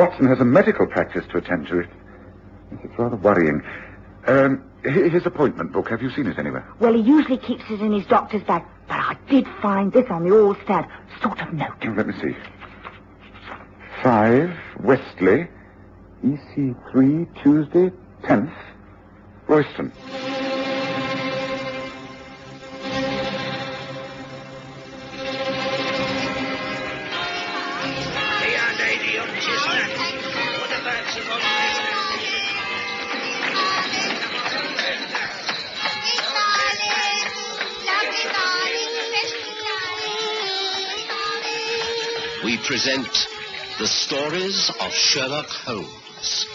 Watson has a medical practice to attend to. It's rather worrying. His appointment book, have you seen it anywhere? Well, he usually keeps it in his doctor's bag, but I did find this on the all-stat sort of note. Oh, let me see. 5, Westley, EC3, Tuesday, 10th, Royston. We present the stories of Sherlock Holmes.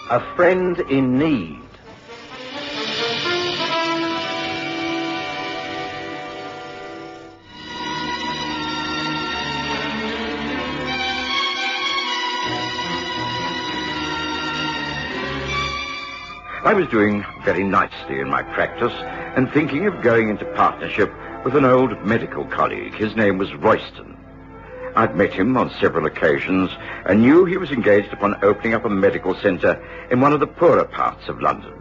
A friend in need. I was doing very nicely in my practice and thinking of going into partnership with an old medical colleague. His name was Royston. I'd met him on several occasions and knew he was engaged upon opening up a medical centre in one of the poorer parts of London.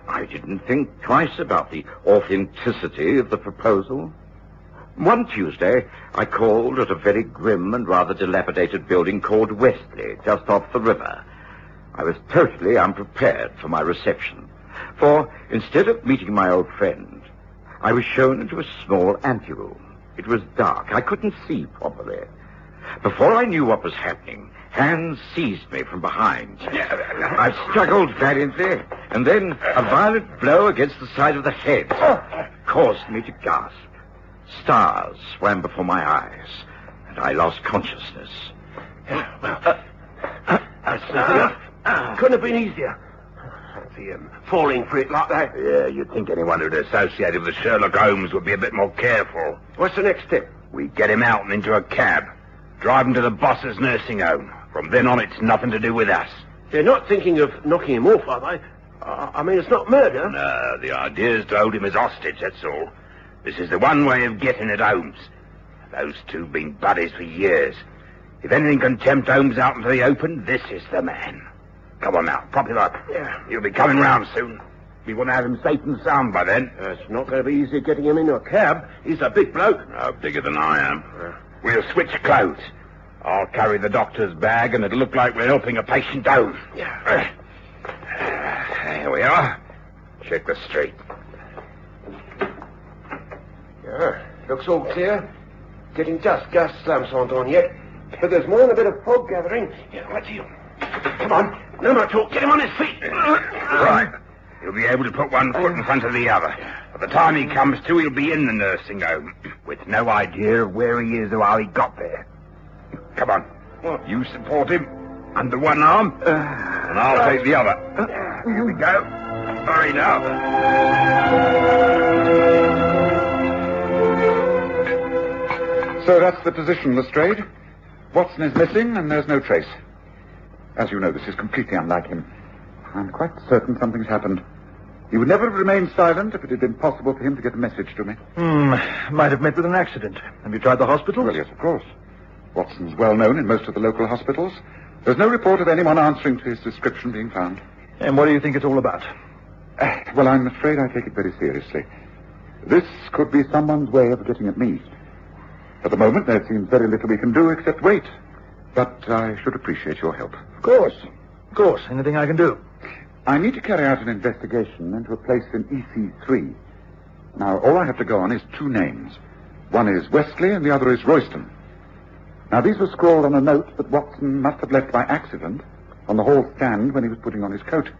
I didn't think twice about the authenticity of the proposal. One Tuesday, I called at a very grim and rather dilapidated building called Westley, just off the river. I was totally unprepared for my reception, for instead of meeting my old friend, I was shown into a small anteroom. It was dark. I couldn't see properly. Before I knew what was happening, hands seized me from behind. I struggled valiantly, and then a violent blow against the side of the head caused me to gasp. Stars swam before my eyes, and I lost consciousness. Couldn't have been easier. See him falling for it like that. Yeah, you'd think anyone who'd associated with Sherlock Holmes would be a bit more careful. What's the next step? We get him out and into a cab. Drive him to the boss's nursing home. From then on, it's nothing to do with us. They're not thinking of knocking him off, are they? I mean, it's not murder. No, the idea is to hold him as hostage, that's all. This is the one way of getting at Holmes. Those two have been buddies for years. If anything can tempt Holmes out into the open, this is the man. Come on now, prop him up. Yeah. He'll be coming round soon. We want to have him safe and sound by then. It's not going to be easy getting him into a cab. He's a big bloke. No, bigger than I am. We'll switch clothes. I'll carry the doctor's bag, and it'll look like we're helping a patient home. Yeah. Here we are. Check the street. Yeah, looks all clear. Getting just gas lamps aren't on yet. But there's more than a bit of fog gathering. Yeah, right here. Come on. No more talk. Get him on his feet. Right. He'll be able to put one foot in front of the other. By the time he comes to, he'll be in the nursing home, with no idea of where he is or how he got there. Come on. You support him under one arm, and I'll take the other. Here we go. Hurry now. So that's the position, Lestrade. Watson is missing, and there's no trace. As you know, this is completely unlike him. I'm quite certain something's happened. He would never have remained silent if it had been possible for him to get a message to me. Might have met with an accident. Have you tried the hospital? Well, yes, of course. Watson's well known in most of the local hospitals. There's no report of anyone answering to his description being found. And what do you think it's all about? Well, I'm afraid I take it very seriously. This could be someone's way of getting at me. At the moment, there seems very little we can do except wait. But I should appreciate your help. Of course. Of course. Anything I can do. I need to carry out an investigation into a place in EC3. Now, all I have to go on is two names. One is Westley and the other is Royston. Now, these were scrawled on a note that Watson must have left by accident on the hall stand when he was putting on his coat.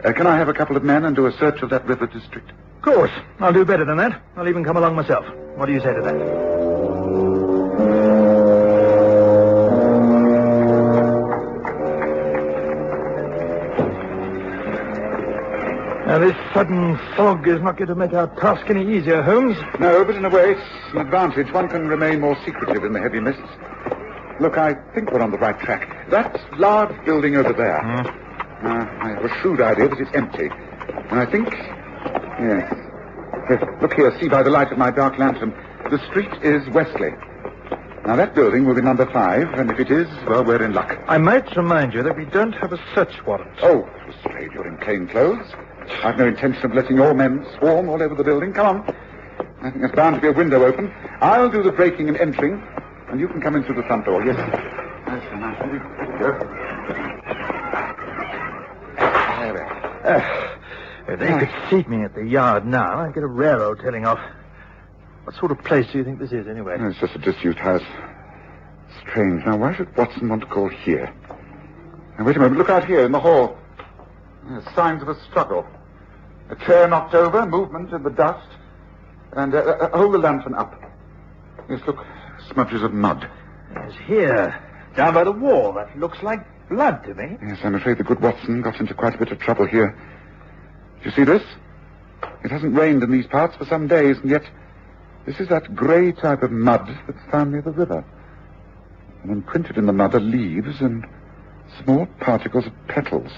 Can I have a couple of men and do a search of that river district? Of course. I'll do better than that. I'll even come along myself. What do you say to that? Now, this sudden fog is not going to make our task any easier, Holmes. No, but in a way it's an advantage. One can remain more secretive in the heavy mists. Look, I think we're on the right track. That large building over there. I have a shrewd idea that it's empty. And I think... Yes. Look here, see by the light of my dark lantern. The street is Wesley. Now, that building will be number 5, and if it is, well, we're in luck. I might remind you that we don't have a search warrant. Oh, Lestrade, you're in plain clothes. I've no intention of letting your men swarm all over the building. Come on. I think there's bound to be a window open. I'll do the breaking and entering, and you can come in through the front door. Yes. That's a nice one. If they could seat me at the yard now, I'd get a railroad tailing off. What sort of place do you think this is, anyway? It's just a disused house. Strange. Now, why should Watson want to call here? Now, wait a moment. Look out here in the hall. There's signs of a struggle. A chair knocked over, movement in the dust, and hold the lantern up. Yes, look, smudges of mud. Yes, here, down by the wall. That looks like blood to me. Yes, I'm afraid the good Watson got into quite a bit of trouble here. Do you see this? It hasn't rained in these parts for some days, and yet this is that grey type of mud that's found near the river. And imprinted in the mud are leaves and small particles of petals.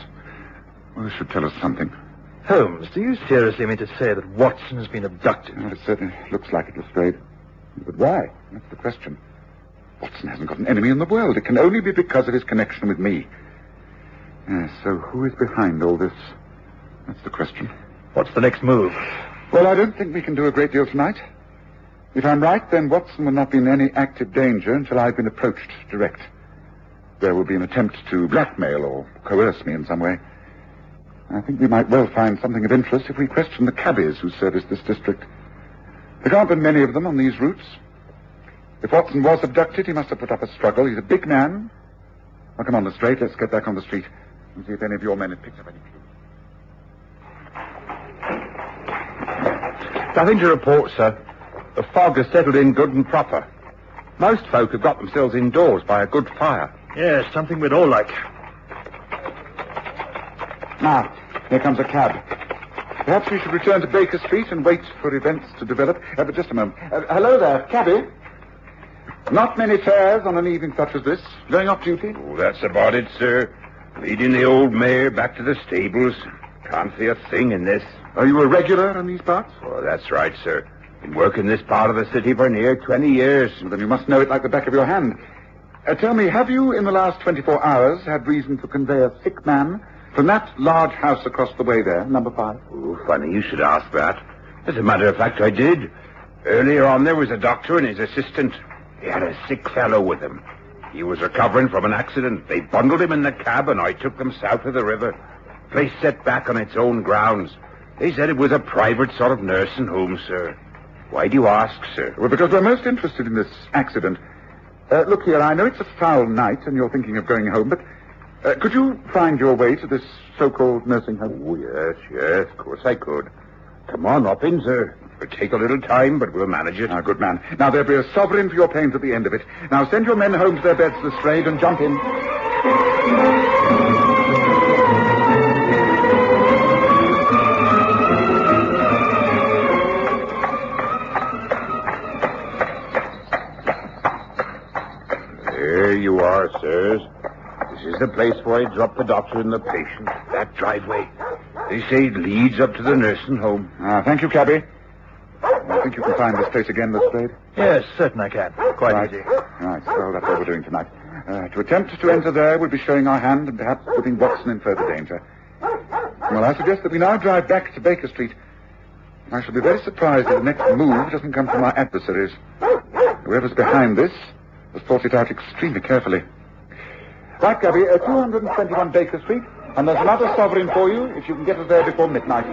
Well, this should tell us something. Holmes, do you seriously mean to say that Watson has been abducted? Well, it certainly looks like it, Lestrade. But why? That's the question. Watson hasn't got an enemy in the world. It can only be because of his connection with me. Yes, so who is behind all this? That's the question. What's the next move? Well, I don't think we can do a great deal tonight. If I'm right, then Watson will not be in any active danger until I've been approached direct. There will be an attempt to blackmail or coerce me in some way. I think we might well find something of interest if we question the cabbies who service this district. There can't be many of them on these routes. If Watson was abducted, he must have put up a struggle. He's a big man. Now, come on, Lestrade. Let's get back on the street and see if any of your men have picked up any clues. Nothing to report, sir. The fog has settled in good and proper. Most folk have got themselves indoors by a good fire. Yes, something we'd all like. Now, here comes a cab. Perhaps we should return to Baker Street and wait for events to develop. But just a moment. Hello there, cabby. Not many fares on an evening such as this. Going off duty? Oh, that's about it, sir. Leading the old mare back to the stables. Can't see a thing in this. Are you a regular in these parts? Oh, that's right, sir. Been working this part of the city for near 20 years. Well, then you must know it like the back of your hand. Tell me, have you, in the last 24 hours, had reason to convey a sick man from that large house across the way there, number 5? Oh, funny you should ask that. As a matter of fact, I did. Earlier on, there was a doctor and his assistant. He had a sick fellow with him. He was recovering from an accident. They bundled him in the cab, and I took them south of the river. Place set back on its own grounds. They said it was a private sort of nursing home, sir. Why do you ask, sir? Well, because we're most interested in this accident. Look here, I know it's a foul night and you're thinking of going home, but could you find your way to this so-called nursing home? Oh, yes, of course I could. Come on, up in, sir. It'll take a little time, but we'll manage it. Ah, good man. Now, there'll be a sovereign for your pains at the end of it. Now, send your men home to their beds, Lestrade, and jump in. There you are, sirs. This is the place where I drop the doctor and the patient. That driveway. They say it leads up to the nursing home. Thank you, cabby. I think you can find this place again, Lestrade. Yes, certainly I can. Quite right. easy. Right, well, that's what we're doing tonight. To attempt to enter there would be showing our hand and perhaps putting Watson in further danger. Well, I suggest that we now drive back to Baker Street. I shall be very surprised if the next move doesn't come from our adversaries. Whoever's behind this has thought it out extremely carefully. Right, Gabby, 221 Baker Street, and there's another sovereign for you if you can get us there before midnight.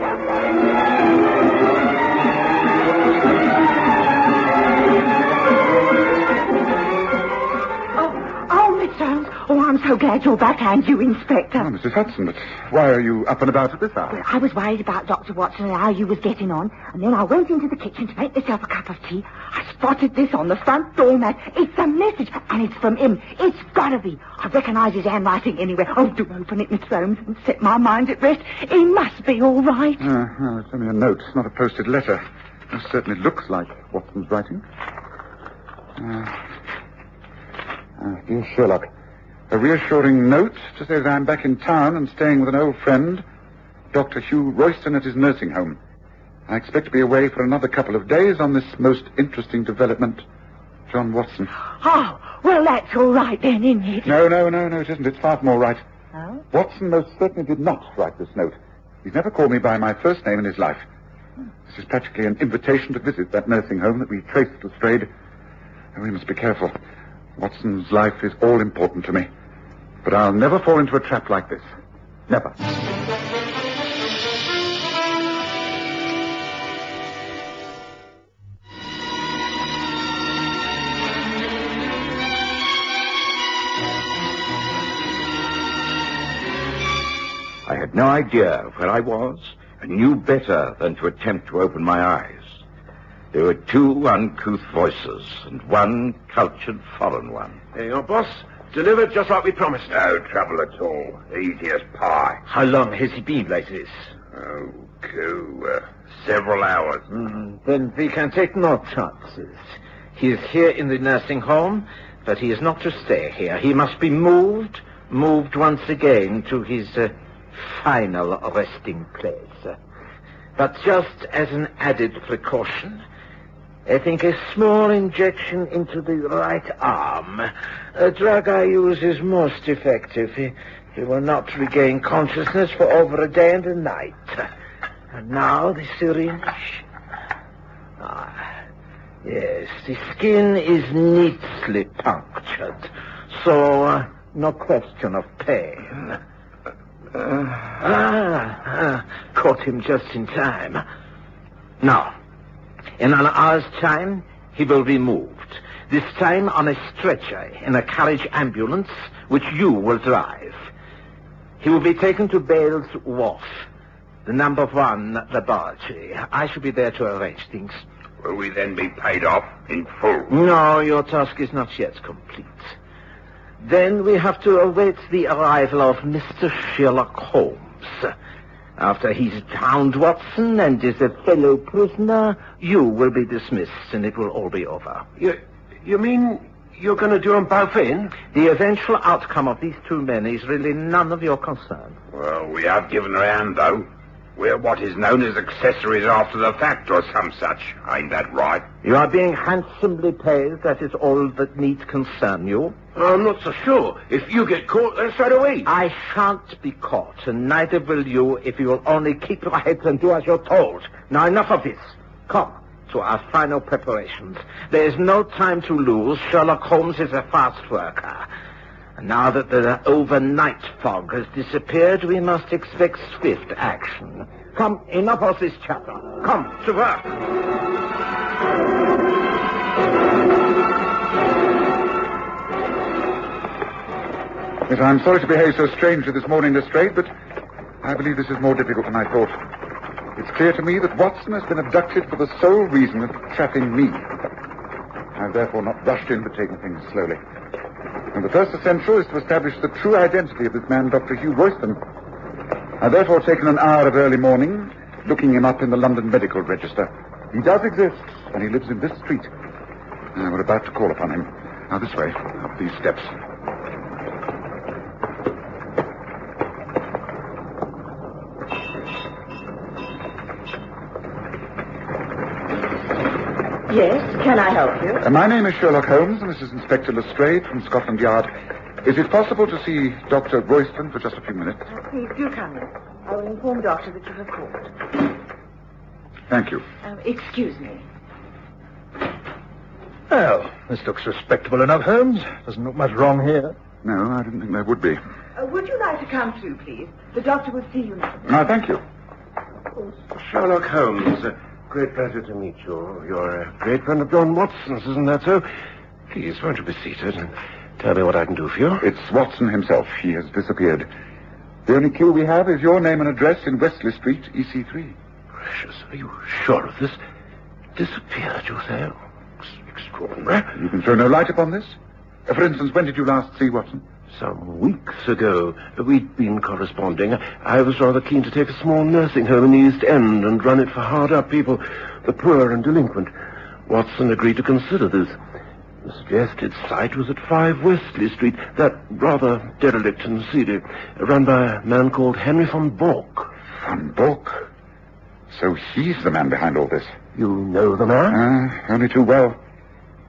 Miss Holmes. Oh, I'm so glad you're back, and you, Inspector. Oh, Mrs. Hudson, but why are you up and about at this hour? Well, I was worried about Dr. Watson and how you was getting on, and then I went into the kitchen to make myself a cup of tea. I spotted this on the front door mat. It's a message, and it's from him. It's gotta be. I recognise his handwriting anywhere. Oh, do open it, Miss Holmes, and set my mind at rest. He must be all right. Well, it's only a note, not a posted letter. It certainly looks like Watson's writing. Dear Sherlock, A reassuring note to say that I'm back in town and staying with an old friend, Dr. Hugh Royston, at his nursing home. I expect to be away for another couple of days on this most interesting development. John Watson. Oh, well, that's all right then, isn't it? No, it isn't. It's far from all right. Oh? Watson most certainly did not write this note. He's never called me by my first name in his life. This is practically an invitation to visit that nursing home that we traced Lestrade. And we must be careful. Watson's life is all important to me. But I'll never fall into a trap like this. Never. I had no idea where I was and knew better than to attempt to open my eyes. There were two uncouth voices and one cultured foreign one. There you are, boss. Delivered just like we promised. No trouble at all. Easy as pie. How long has he been like this? Several hours. Then we can take no chances. He is here in the nursing home, but he is not to stay here. He must be moved once again to his final resting place. But just as an added precaution, I think a small injection into the right arm, a drug I use, is most effective. He will not regain consciousness for over a day and a night. And now the syringe. Yes, the skin is neatly punctured, so no question of pain. Caught him just in time. Now, in an hour's time, he will be moved. This time on a stretcher in a carriage ambulance, which you will drive. He will be taken to Bale's Wharf, the number 1 laboratory. I shall be there to arrange things. Will we then be paid off in full? No, your task is not yet complete. Then we have to await the arrival of Mr. Sherlock Holmes. After he's found Watson and is a fellow prisoner, you will be dismissed and it will all be over. You mean you're going to do them both in? The eventual outcome of these two men is really none of your concern. Well, we have given her a hand, though. We're what is known as accessories after the fact or some such. Ain't that right? You are being handsomely paid. That is all that need concern you. I'm not so sure. If you get caught, then straight away. I shan't be caught, and neither will you if you will only keep your heads and do as you're told. Now, enough of this. Come to our final preparations. There is no time to lose. Sherlock Holmes is a fast worker. And now that the overnight fog has disappeared, we must expect swift action. Come, enough of this chatter. Come, to work. Yes, I'm sorry to behave so strangely this morning, Lestrade, but I believe this is more difficult than I thought. It's clear to me that Watson has been abducted for the sole reason of trapping me. I've therefore not rushed in, but taken things slowly. And the first essential is to establish the true identity of this man, Dr. Hugh Royston. I've therefore taken an hour of early morning, looking him up in the London Medical Register. He does exist, and he lives in this street. We're about to call upon him. Now, this way, up these steps. Yes, can I help you? My name is Sherlock Holmes, and this is Inspector Lestrade from Scotland Yard. Is it possible to see Dr. Royston for just a few minutes? Please do come in. I will inform Doctor that you have called. Thank you. Excuse me. Well, this looks respectable enough, Holmes. Doesn't look much wrong here. No, I didn't think there would be. Would you like to come through, please? The doctor will see you now. Thank you. Sherlock Holmes, great pleasure to meet you. You're a great friend of John Watson's, isn't that so? Please, won't you be seated and tell me what I can do for you? It's Watson himself. He has disappeared. The only clue we have is your name and address in Wesley Street, EC3. Gracious, are you sure of this? Disappeared, you say? Extraordinary. You can throw no light upon this? For instance, when did you last see Watson? Some weeks ago. We'd been corresponding. I was rather keen to take a small nursing home in the East End and run it for hard-up people, the poor and delinquent. Watson agreed to consider this. The suggested site was at 5 Wesley Street, that rather derelict and seedy, run by a man called Henry von Bork. Von Bork? So he's the man behind all this? You know the man? Only too well.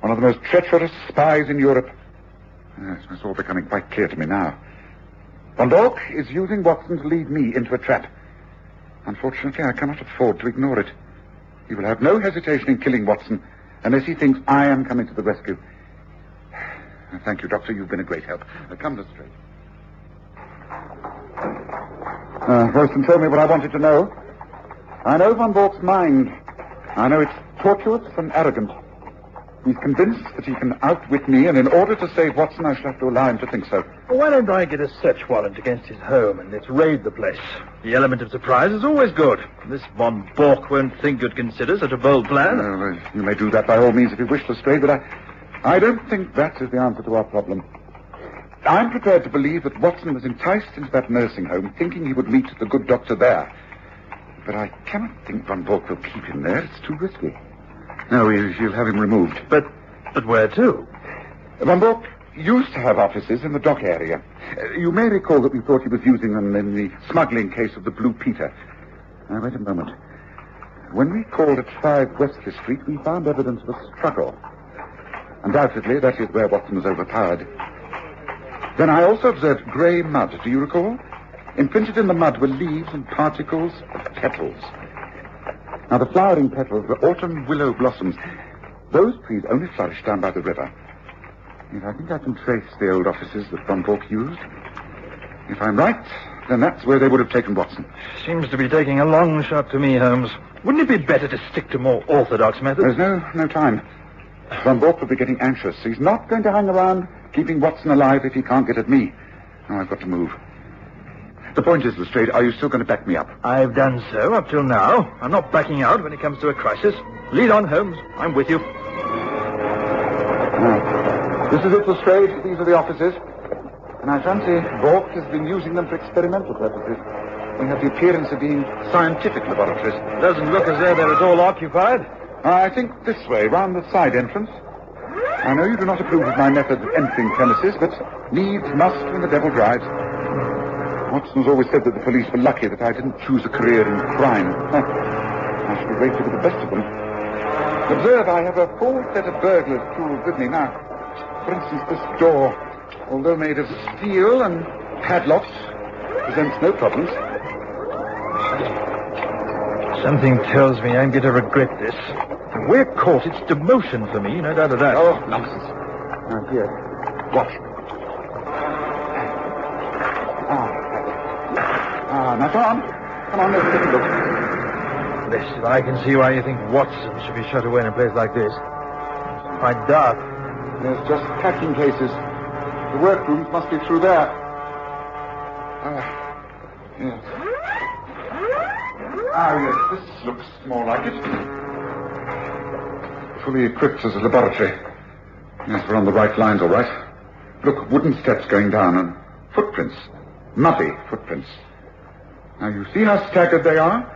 One of the most treacherous spies in Europe. Yes, it's all becoming quite clear to me now. Von Bork is using Watson to lead me into a trap. Unfortunately, I cannot afford to ignore it. He will have no hesitation in killing Watson unless he thinks I am coming to the rescue. Thank you, Doctor. You've been a great help. Come, Lestrade. Royston told me what I wanted to know. I know Von Bork's mind. I know it's tortuous and arrogant. He's convinced that he can outwit me, and in order to save Watson, I shall have to allow him to think so. Well, why don't I get a search warrant against his home and let's raid the place? The element of surprise is always good. This Von Bork won't think you'd consider such a bold plan. You may do that by all means if you wish, Lestrade, but I don't think that is the answer to our problem. I'm prepared to believe that Watson was enticed into that nursing home thinking he would meet the good doctor there. But I cannot think Von Bork will keep him there. It's too risky. No, he'll have him removed. But where to? Von Bork used to have offices in the dock area. You may recall that we thought he was using them in the smuggling case of the Blue Peter. Now, wait a moment. When we called at 5 Wesley Street, we found evidence of a struggle. Undoubtedly, that is where Watson was overpowered. Then I also observed grey mud, do you recall? Imprinted in the mud were leaves and particles of petals. Now, the flowering petals were autumn willow blossoms. Those trees only flourish down by the river. Yet I think I can trace the old offices that Von Bork used. If I'm right, then that's where they would have taken Watson. Seems to be taking a long shot to me, Holmes. Wouldn't it be better to stick to more orthodox methods? There's no time. Von Bork will be getting anxious. He's not going to hang around keeping Watson alive if he can't get at me. Now, I've got to move. The point is, Lestrade, are you still going to back me up? I've done so up till now. I'm not backing out when it comes to a crisis. Lead on, Holmes. I'm with you. This is it, Lestrade. These are the offices. And I fancy Bork has been using them for experimental purposes. They have the appearance of being scientific laboratories. Doesn't look as though they're at all occupied. I think this way, round the side entrance. I know you do not approve of my method of entering premises, but needs must when the devil drives. Watson has always said that the police were lucky that I didn't choose a career in crime. I should be rated with the best of them. Observe, I have a full set of burglars' tools with me now. For instance, this door, although made of steel and padlocked, presents no problems. Something tells me I'm going to regret this. If we're caught, it's demotion for me, no doubt of that. Oh, nonsense. Now, here, watch. Now, come on, let's take a look. Blessed, I can see why you think Watson should be shut away in a place like this. It's quite dark. There's just packing cases. The workrooms must be through there. Yes. Yes, this looks more like it. Fully equipped as a laboratory. Yes, we're on the right lines, all right. Look, wooden steps going down and footprints. Muddy footprints. Now, you see how staggered they are?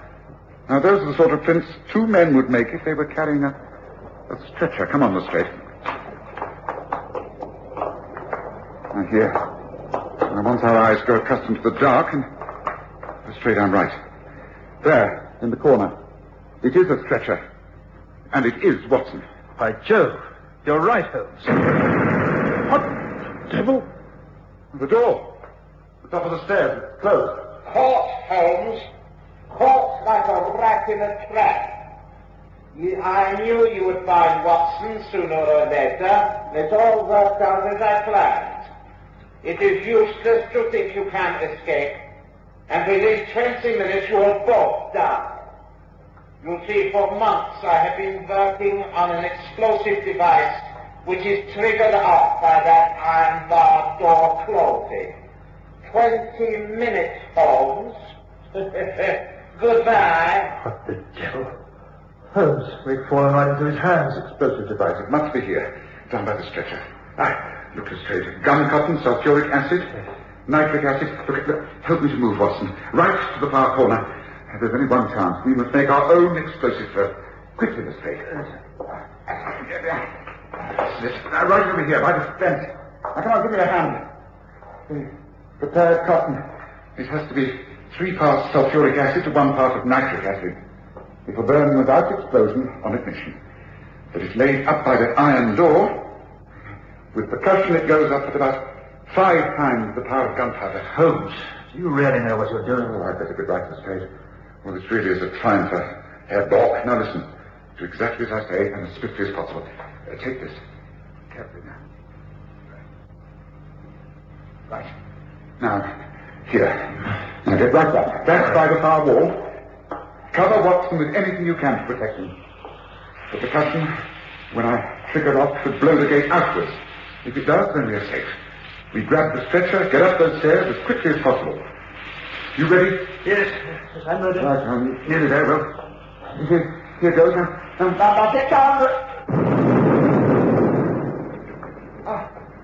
Now, those are the sort of prints 2 men would make if they were carrying a stretcher. Come on, Lestrade. Now, here. Now, once our eyes grow accustomed to the dark, and Lestrade, I'm right. There, in the corner. It is a stretcher. And it is Watson. By Jove, you're right, Holmes. What the devil? The door. The top of the stairs. It's closed. Caught, Holmes. Caught like a rat in a trap. I knew you would find Watson sooner or later. It's all worked out as I planned. It is useless to think you can't escape. And within 20 minutes you will both die. You see, for months I have been working on an explosive device which is triggered off by that iron bar door closing. 20 minutes, Holmes. Goodbye. What the devil? Holmes, we've fallen right into his hands. Explosive device. It must be here. Down by the stretcher. Look straight. Gun cotton, sulfuric acid, nitric acid. Look, help me to move, Watson. Right to the far corner. There's only one chance. We must make our own explosive first. Quickly, Lestrade. That's it. Now, right over here, by the fence. Now, come on, give me a hand. Prepared cotton. It has to be 3 parts sulfuric acid to 1 part of nitric acid. It will burn without explosion on ignition. But it's laid up by that iron door. With percussion, it goes up at about 5 times the power of gunpowder. Holmes, do you really know what you're doing? Oh, I'd better get right to the stage. Well, this really is a triumph for Herr Bork. Now, listen. Do exactly as I say, and as swiftly as possible. Take this. Carefully now. Right. Now, here. Now, get right back. Back by the far wall. Cover Watson with anything you can to protect him. The percussion, when I trigger off, should blow the gate outwards. If it does, then we are safe. We grab the stretcher, get up those stairs as quickly as possible. You ready? Yes, I'm ready. Right, I'm nearly there, Will. Here goes. Now, get down.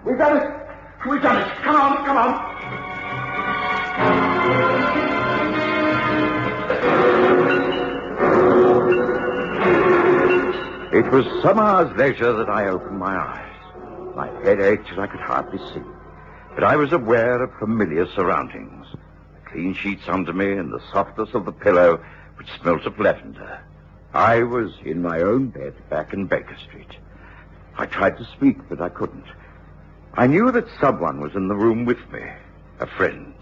We've done it. We've done it. Come on, come on. It was some hours later that I opened my eyes. My head ached and I could hardly see. But I was aware of familiar surroundings. The clean sheets under me and the softness of the pillow, which smelt of lavender. I was in my own bed back in Baker Street. I tried to speak, but I couldn't. I knew that someone was in the room with me. A friend.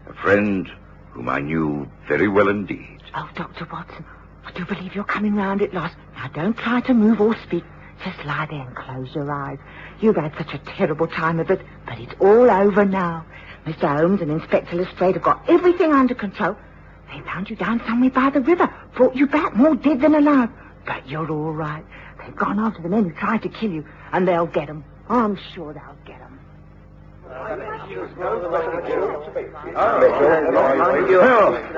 A friend whom I knew very well indeed. Oh, Dr. Watson, I do believe you're coming round at last. Now, don't try to move or speak. Just lie there and close your eyes. You've had such a terrible time of it, but it's all over now. Mr. Holmes and Inspector Lestrade have got everything under control. They found you down somewhere by the river, brought you back more dead than alive. But you're all right. They've gone after the men who tried to kill you, and they'll get them. I'm sure they'll get them. Well,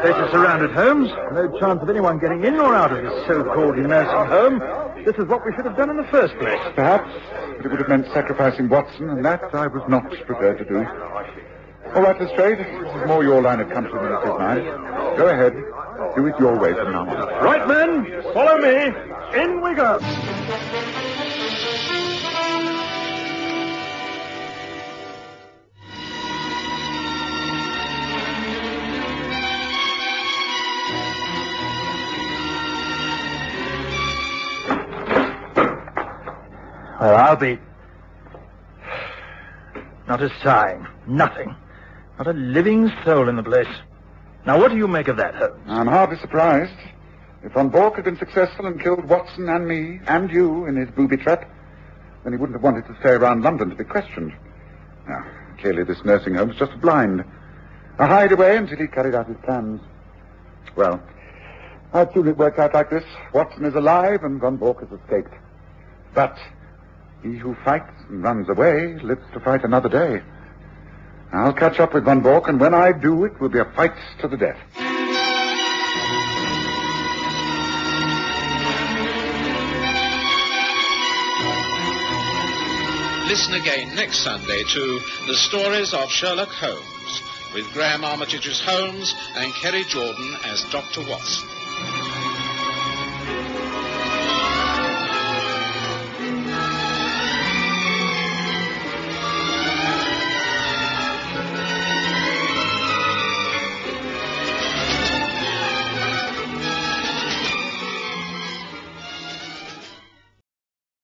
place is surrounded, Holmes. No chance of anyone getting in or out of this so-called nursing home. This is what we should have done in the first place. Perhaps, but it would have meant sacrificing Watson, and that I was not prepared to do. All right, Lestrade, this is more your line of country than it is mine. Go ahead. Do it your way from now on. Right, men. Follow me. In we go. Well, I'll be... Not a sign. Nothing. Not a living soul in the place. Now, what do you make of that, Holmes? I'm hardly surprised. If Von Bork had been successful and killed Watson and me and you in his booby trap, then he wouldn't have wanted to stay around London to be questioned. Now, clearly this nursing home's just a blind. A hideaway until he carried out his plans. Well, I'd soon it worked out like this. Watson is alive and Von Bork has escaped. But he who fights and runs away lives to fight another day. I'll catch up with Von Bork, and when I do, it will be a fight to the death. Listen again next Sunday to The Stories of Sherlock Holmes, with Graham Armitage's Holmes and Kerry Jordan as Dr. Watson.